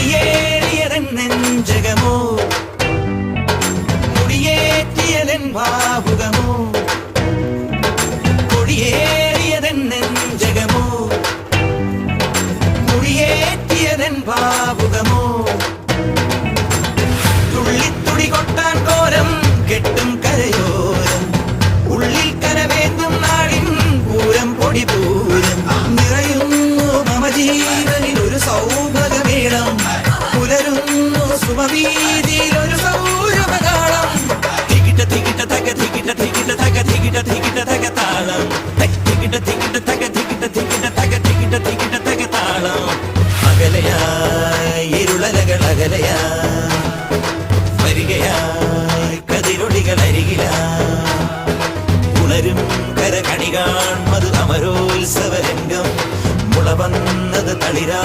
കൊടിയേറിയതൻ നെഞ്ചകമോ കൊടിയേറ്റിയതൻ ഭാവുകമോ കൊടിയേറിയതൻ നെഞ്ചകമോ കൊടിയേറ്റിയതൻ ഭാവുകമോ തുള്ളിത്തുടി കൊട്ടാൻ കോരം കെട്ടും കരയോരം ഉള്ളിൽ കനവേന്തും നാടിൻ പൂരം പൊടിപൂരം നിറയുന്നു മമ ജീവനിൽ ഒരു സൗഭഗമേളം പുലരുന്നു സുമവീതിയിൽ ഒരു സൗരഭകാളം തികിട്ട തികിട്ട തക തികിട്ട തികിട്ട തക തികിട്ട തികിട്ട തക താളം തികിട്ട തികിട്ട തക തികിട്ട തികിട്ട തക തികിട്ട തികിട്ട തക താളം അകലയായി ഇരുളലകൾ അകലയായി വരികയായി കതിരൊളികൾ അരികിലായി ഉണരും കരകണികാൺ മധു അമരോത്സവരംഗം മുളവന്നത് തളിരാ